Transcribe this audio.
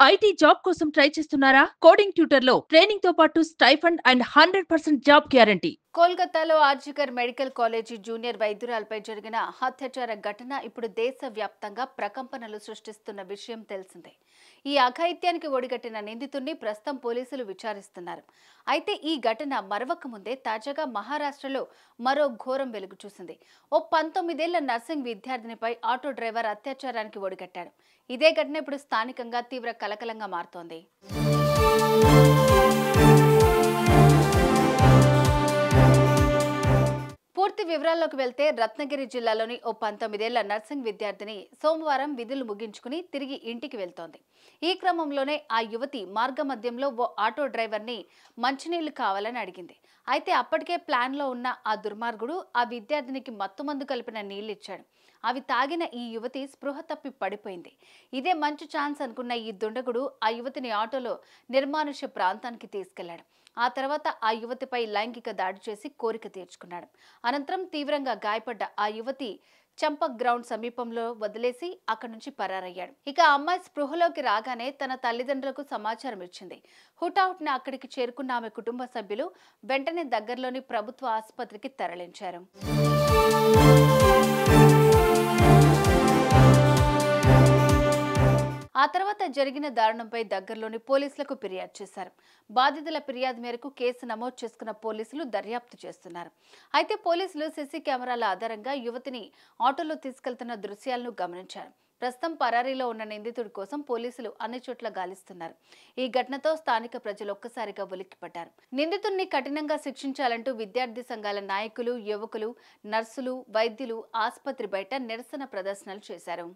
IT job కోసం try చేస్తున్నారా? Coding ట్యూటర్‌లో ట్రైనింగ్‌తో పాటు స్టైఫండ్ అండ్ 100% జాబ్ గ్యారంటీ. కోల్కతాలో ఆర్జికర్ మెడికల్ కాలేజీ జూనియర్ వైద్యురాలపై జరిగిన హత్యాచార ఘటన ఇప్పుడు దేశవ్యాప్తంగా ప్రకంపనలు సృష్టిస్తున్న విషయం తెలిసిందే. ఈ అఘాయిత్యానికి ఒడిగట్టిన నిందితుడిని ప్రస్తుతం పోలీసులు విచారిస్తున్నారు. అయితే ఈ ఘటన మరవక ముందే తాజాగా మహారాష్ట్రలో మరో ఘోరం వెలుగు చూసింది. ఓ 19 ఏళ్ల నర్సింగ్ విద్యార్థినిపై ఆటో డ్రైవర్ అత్యాచారానికి ఒడిగట్టాడు. ఇదే ఘటన ఇప్పుడు స్థానికంగా తీవ్ర కలకలంగా మారుతోంది. పూర్తి వివరాల్లోకి వెళ్తే రత్నగిరి జిల్లాలోని ఓ 19 ఏళ్ల నర్సింగ్ విద్యార్థిని సోమవారం విధులు ముగించుకుని తిరిగి ఇంటికి వెళ్తోంది. ఈ క్రమంలోనే ఆ యువతి మార్గమధ్యంలో ఓ ఆటో డ్రైవర్ని మంచినీళ్లు కావాలని అడిగింది. అయితే అప్పటికే ప్లాన్లో ఉన్న ఆ దుర్మార్గుడు ఆ విద్యార్థినికి మత్తుమందు కలిపిన నీళ్లిచ్చాడు. అవి తాగిన ఈ యువతి స్పృహ తప్పి పడిపోయింది. ఇదే మంచి ఛాన్స్ అనుకున్న ఈ దుండగుడు ఆ యువతిని ఆటోలో నిర్మానుష్య ప్రాంతానికి తీసుకెళ్లాడు. ఆ తర్వాత ఆ యువతిపై లైంగిక దాడి చేసి కోరిక తీర్చుకున్నాడు. అనంతరం తీవ్రంగా గాయపడ్డ ఆ యువతి చంపక్ గ్రౌండ్ సమీపంలో వదిలేసి అక్కడి నుంచి పరారయ్యాడు. ఇక ఆ అమ్మాయి స్పృహలోకి రాగానే తన తల్లిదండ్రులకు సమాచారం ఇచ్చింది. హుటాహుటిన అక్కడికి చేరుకున్న ఆమె కుటుంబ సభ్యులు వెంటనే దగ్గరలోని ప్రభుత్వ ఆసుపత్రికి తరలించారు. ఆ తర్వాత జరిగిన దారుణంపై దగ్గరలోని పోలీసులకు ఫిర్యాదు చేశారు. బాధితుల ఫిర్యాదు మేరకు కేసు నమోదు చేసుకున్న పోలీసులు దర్యాప్తు చేస్తున్నారు. అయితే పోలీసులు సీసీ కెమెరాల ఆధారంగా యువతిని ఆటోలో తీసుకెళ్తున్న దృశ్యాలను గమనించారు. ప్రస్తుతం పరారీలో ఉన్న నిందితుడి కోసం పోలీసులు అన్ని చోట్ల గాలిస్తున్నారు. ఈ ఘటనతో స్థానిక ప్రజలు ఒక్కసారిగా ఉలిక్కిపడ్డారు. నిందితుడిని కఠినంగా శిక్షించాలంటూ విద్యార్థి సంఘాల నాయకులు, యువకులు, నర్సులు, వైద్యులు ఆసుపత్రి బయట నిరసన ప్రదర్శనలు చేశారు.